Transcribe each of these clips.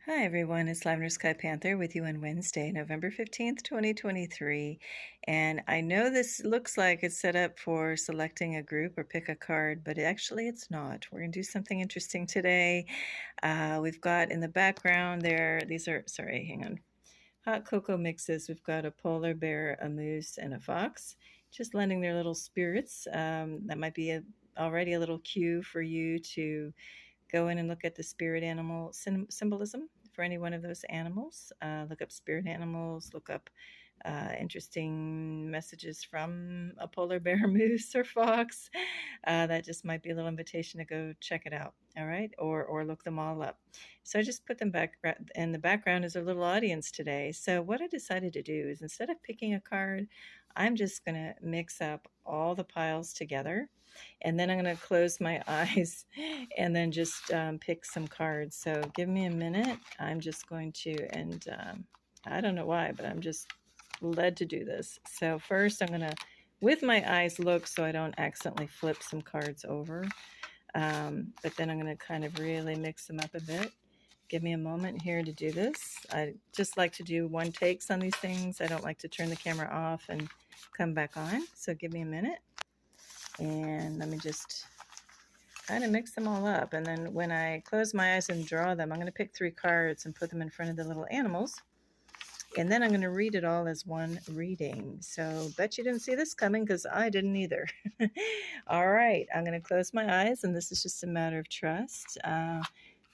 Hi everyone, it's Lavender Sky Panther with you on Wednesday, November 15th, 2023. And I know this looks like it's set up for selecting a group or pick a card, but actually it's not. We're going to do something interesting today. We've got in the background there, hang on, hot cocoa mixes. We've got a polar bear, a moose, and a fox, just lending their little spirits. That might be already a little cue for you to go in and look at the spirit animal symbolism for any one of those animals. Look up spirit animals, look up interesting messages from a polar bear, moose, or fox. That just might be a little invitation to go check it out. All right, or look them all up. So I just put them back in the background as a little audience today. So what I decided to do is instead of picking a card, I'm just going to mix up all the piles together, and then I'm going to close my eyes and then just pick some cards. So give me a minute. I'm just going to, and I don't know why, but I'm just led to do this. So first I'm going to, with my eyes, look so I don't accidentally flip some cards over. But then I'm going to kind of really mix them up a bit. Give me a moment here to do this. I just like to do one takes on these things. I don't like to turn the camera off and come back on. So give me a minute. And let me just kind of mix them all up. And then when I close my eyes and draw them, I'm going to pick 3 cards and put them in front of the little animals. And then I'm going to read it all as one reading. So bet you didn't see this coming, because I didn't either. All right, I'm going to close my eyes, and this is just a matter of trust.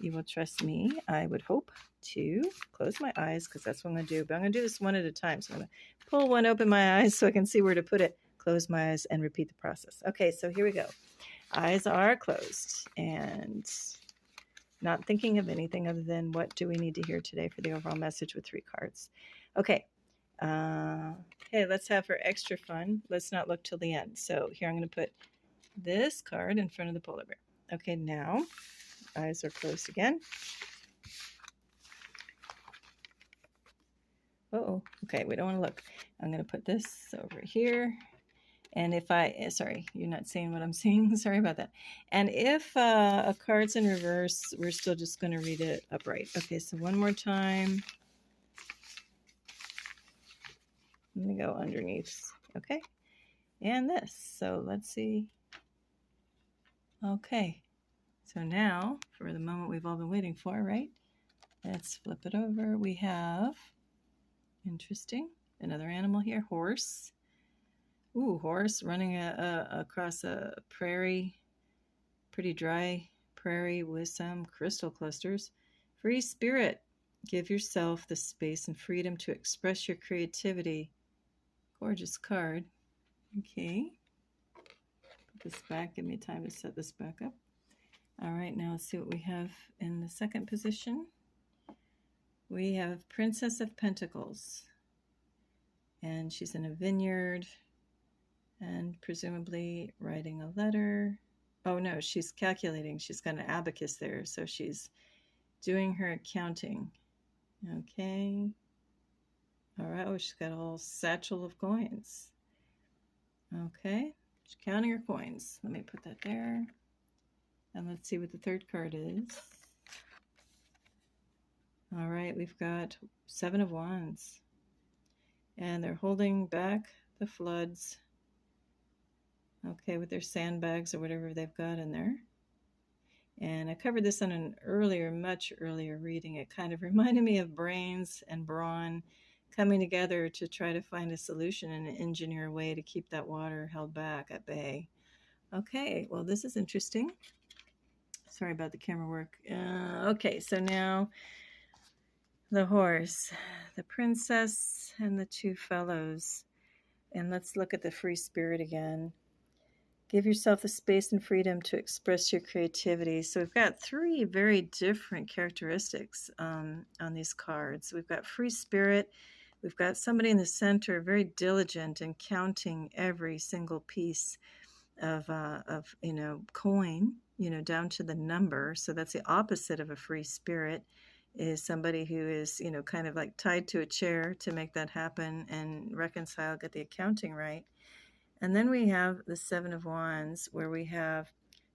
You will trust me, I would hope, to close my eyes, because that's what I'm going to do. But I'm going to do this one at a time. So I'm going to pull one open my eyes so I can see where to put it, close my eyes, and repeat the process. Okay, so here we go. Eyes are closed, and not thinking of anything other than what do we need to hear today for the overall message with 3 cards. Okay. Hey, let's have for extra fun. Let's not look till the end. So here I'm going to put this card in front of the polar bear. Okay, now eyes are closed again. Uh-oh. Okay, we don't want to look. I'm going to put this over here. And if sorry, you're not seeing what I'm seeing. Sorry about that. And if a card's in reverse, we're still just going to read it upright. Okay, so one more time. I'm going to go underneath. Okay, and this. So let's see. Okay, so now for the moment we've all been waiting for, right? Let's flip it over. We have, interesting, another animal here, horse. Ooh, horse running across a prairie, pretty dry prairie with some crystal clusters. Free spirit, give yourself the space and freedom to express your creativity. Gorgeous card. Okay, put this back, give me time to set this back up. All right, now let's see what we have in the second position. We have Princess of Pentacles, and she's in a vineyard and presumably writing a letter. Oh no, she's calculating. She's got an abacus there, so she's doing her accounting. Okay. All right, oh, she's got a whole satchel of coins. Okay, she's counting her coins. Let me put that there. And let's see what the third card is. All right, we've got 7 of Wands. And they're holding back the floods. Okay, with their sandbags or whatever they've got in there. And I covered this on an earlier, much earlier reading. It kind of reminded me of brains and brawn coming together to try to find a solution and engineer a way to keep that water held back at bay. Okay, well, this is interesting. Sorry about the camera work. Okay, so now the horse, the princess, and the 2 fellows. And let's look at the free spirit again. Give yourself the space and freedom to express your creativity. So we've got 3 very different characteristics on these cards. We've got free spirit. We've got somebody in the center, very diligent in counting every single piece of coin, down to the number. So that's the opposite of a free spirit, is somebody who is, kind of like tied to a chair to make that happen and reconcile, get the accounting right. And then we have the 7 of Wands, where we have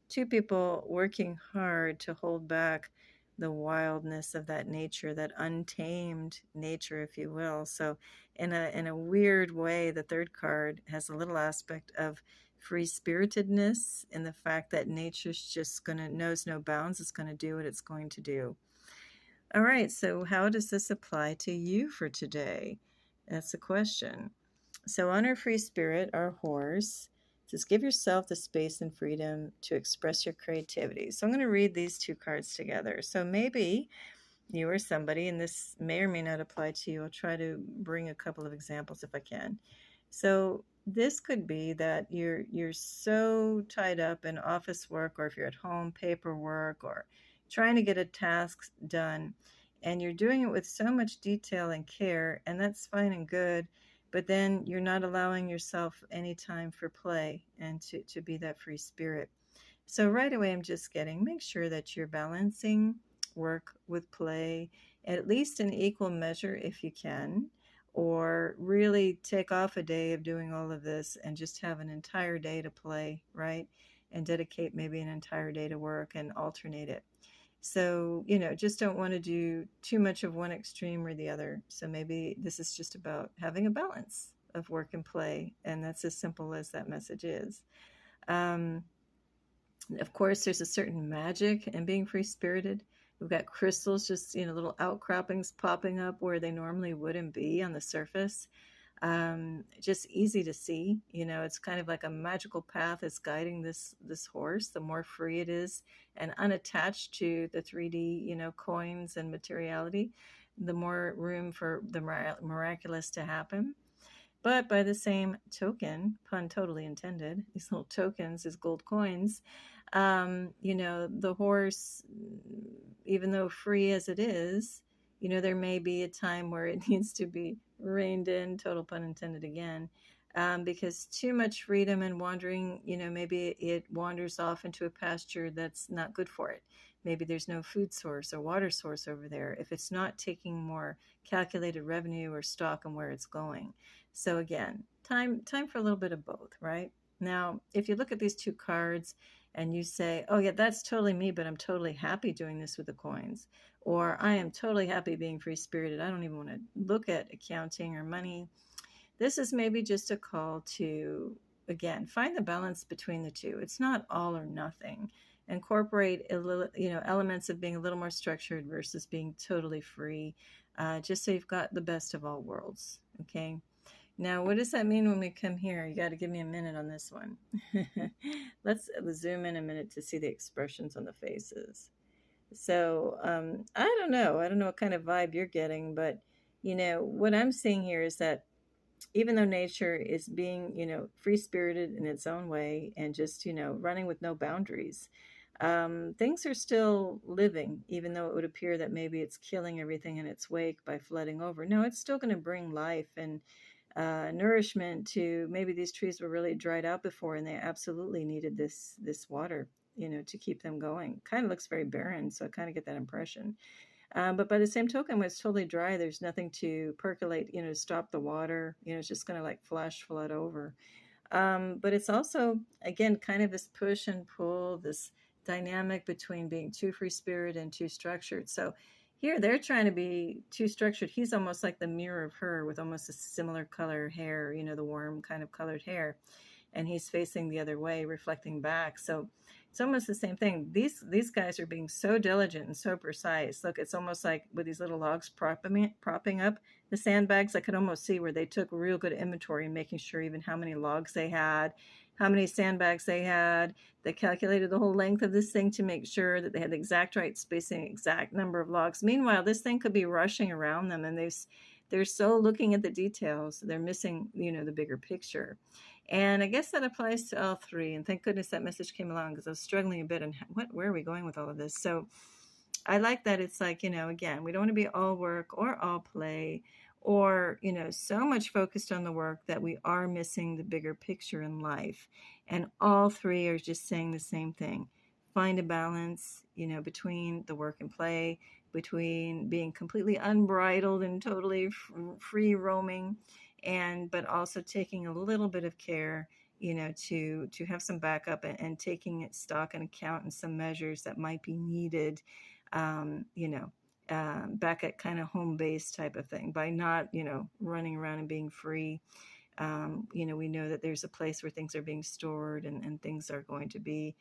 2 people working hard to hold back the wildness of that nature, that untamed nature, if you will. So in a weird way, the third card has a little aspect of free-spiritedness in the fact that nature's just gonna knows no bounds. It's gonna do what it's going to do. All right, so how does this apply to you for today? That's the question. So on our free spirit, our horse, it says give yourself the space and freedom to express your creativity. So I'm going to read these two cards together. So maybe you or somebody, and this may or may not apply to you. I'll try to bring a couple of examples if I can. So this could be that you're so tied up in office work, or if you're at home, paperwork, or trying to get a task done, and you're doing it with so much detail and care, and that's fine and good, but then you're not allowing yourself any time for play and to be that free spirit. So right away, I'm just getting, make sure that you're balancing work with play, at least in equal measure if you can, or really take off a day of doing all of this and just have an entire day to play, right? And dedicate maybe an entire day to work and alternate it. So, just don't want to do too much of one extreme or the other. So maybe this is just about having a balance of work and play. And that's as simple as that message is. Of course, there's a certain magic in being free-spirited. We've got crystals, just, little outcroppings popping up where they normally wouldn't be on the surface. Just easy to see. It's kind of like a magical path that's guiding this horse. The more free it is and unattached to the 3D, coins and materiality, the more room for the miraculous to happen. But by the same token, pun totally intended, these little tokens, these gold coins, the horse, even though free as it is, there may be a time where it needs to be reined in, total pun intended again, because too much freedom and wandering, maybe it wanders off into a pasture that's not good for it. Maybe there's no food source or water source over there if it's not taking more calculated revenue or stock on where it's going. So again, time for a little bit of both, right? Now, if you look at these two cards and you say, oh yeah, that's totally me, but I'm totally happy doing this with the coins, or I am totally happy being free-spirited, I don't even want to look at accounting or money. This is maybe just a call to, again, find the balance between the two. It's not all or nothing. Incorporate a little, elements of being a little more structured versus being totally free, just so you've got the best of all worlds, okay? Now, what does that mean when we come here? You got to give me a minute on this one. Let's zoom in a minute to see the expressions on the faces. So, I don't know. I don't know what kind of vibe you're getting, but, what I'm seeing here is that even though nature is being, free-spirited in its own way and just, running with no boundaries, things are still living, even though it would appear that maybe it's killing everything in its wake by flooding over. No, it's still going to bring life and nourishment to, maybe these trees were really dried out before and they absolutely needed this water, to keep them going. Kind of looks very barren, so I kind of get that impression. But by the same token, when it's totally dry, there's nothing to percolate, to stop the water. It's just going to like flash flood over. But it's also, again, kind of this push and pull, this dynamic between being too free-spirited and too structured. So here they're trying to be too structured. He's almost like the mirror of her with almost a similar color hair, the warm kind of colored hair. And he's facing the other way, reflecting back. So it's almost the same thing. These guys are being so diligent and so precise. Look, it's almost like with these little logs propping up the sandbags. I could almost see where they took real good inventory and making sure even how many logs they had, how many sandbags they had. They calculated the whole length of this thing to make sure that they had the exact right spacing, exact number of logs. Meanwhile, this thing could be rushing around them, and they're so looking at the details, they're missing, the bigger picture. And I guess that applies to all three. And thank goodness that message came along, because I was struggling a bit and where are we going with all of this? So I like that it's like, again, we don't want to be all work or all play, or, so much focused on the work that we are missing the bigger picture in life. And all three are just saying the same thing. Find a balance, between the work and play, between being completely unbridled and totally free roaming, but also taking a little bit of care, to have some backup and taking stock and account and some measures that might be needed, you know, back at kind of home base type of thing by not, you know, running around and being free. You know, we know that there's a place where things are being stored and things are going to be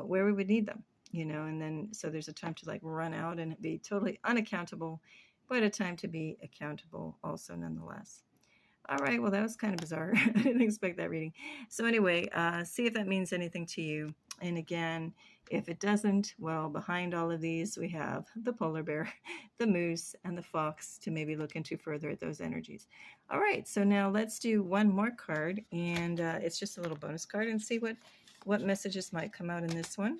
where we would need them, you know, and then so there's a time to like run out and be totally unaccountable, but a time to be accountable also nonetheless. All right, well, that was kind of bizarre. I didn't expect that reading. So anyway, see if that means anything to you. And again, if it doesn't, well, behind all of these, we have the polar bear, the moose, and the fox to maybe look into further at those energies. All right, so now let's do one more card, and it's just a little bonus card, and see what messages might come out in this one.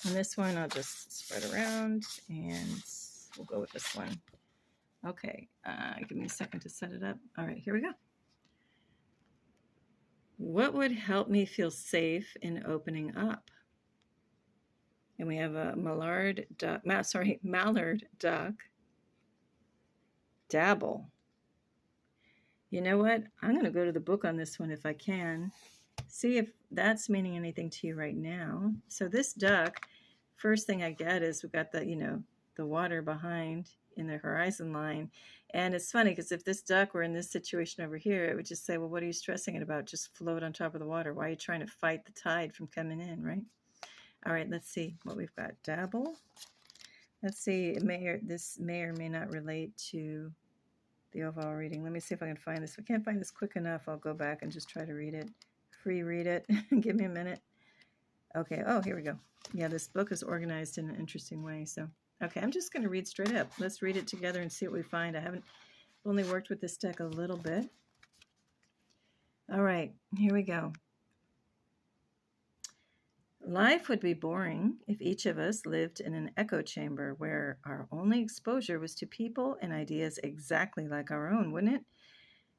And this one, I'll just spread around, and we'll go with this one. Okay, give me a second to set it up. All right, here we go. What would help me feel safe in opening up? And we have a mallard duck. Mallard duck. Dabble. You know what? I'm going to go to the book on this one if I can. See if that's meaning anything to you right now. So this duck, first thing I get is we've got the, you know, the water behind in the horizon line. And it's funny because if this duck were in this situation over here, it would just say, well, what are you stressing it about? Just float on top of the water. Why are you trying to fight the tide from coming in, right? All right, let's see what we've got. Dabble. Let's see. This may or may not relate to the overall reading. Let me see if I can find this. If I can't find this quick enough, I'll go back and just try to read it. Free read it. Give me a minute. Okay. Oh, here we go. Yeah, this book is organized in an interesting way. So, okay, I'm just going to read straight up. Let's read it together and see what we find. I've only worked with this deck a little bit. All right, here we go. Life would be boring if each of us lived in an echo chamber where our only exposure was to people and ideas exactly like our own, wouldn't it?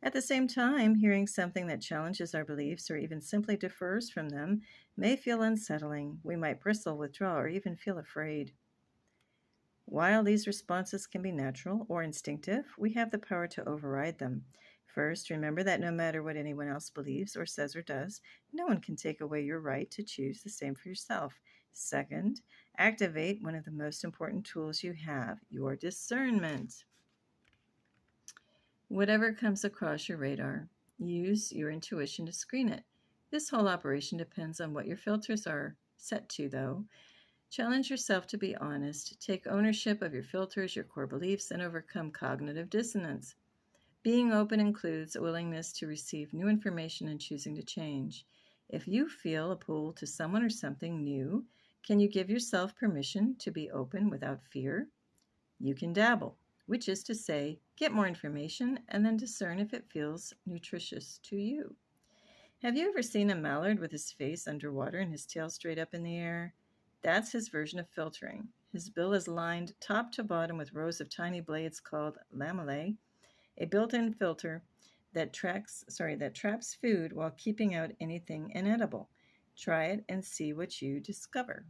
At the same time, hearing something that challenges our beliefs or even simply differs from them may feel unsettling. We might bristle, withdraw, or even feel afraid. While these responses can be natural or instinctive, we have the power to override them. First, remember that no matter what anyone else believes or says or does, no one can take away your right to choose the same for yourself. Second, activate one of the most important tools you have, your discernment. Whatever comes across your radar, use your intuition to screen it. This whole operation depends on what your filters are set to, though. Challenge yourself to be honest, take ownership of your filters, your core beliefs, and overcome cognitive dissonance. Being open includes a willingness to receive new information and choosing to change. If you feel a pull to someone or something new, can you give yourself permission to be open without fear? You can dabble, which is to say, get more information and then discern if it feels nutritious to you. Have you ever seen a mallard with his face underwater and his tail straight up in the air? That's his version of filtering. His bill is lined top to bottom with rows of tiny blades called lamellae, a built-in filter that traps food while keeping out anything inedible. Try it and see what you discover.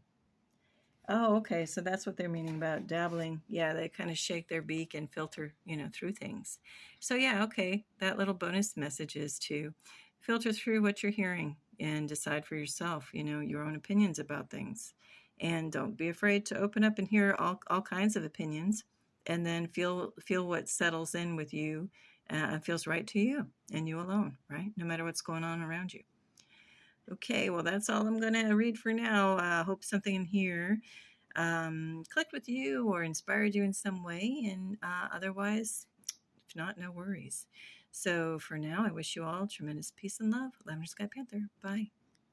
Oh, okay, so that's what they're meaning about dabbling. Yeah, they kind of shake their beak and filter, through things. So yeah, okay, that little bonus message is to filter through what you're hearing and decide for yourself, your own opinions about things. And don't be afraid to open up and hear all kinds of opinions, and then feel what settles in with you and feels right to you and you alone, right? No matter what's going on around you. Okay, well, that's all I'm going to read for now. I hope something in here clicked with you or inspired you in some way. And otherwise, if not, no worries. So for now, I wish you all tremendous peace and love. Lavender Sky Panther. Bye.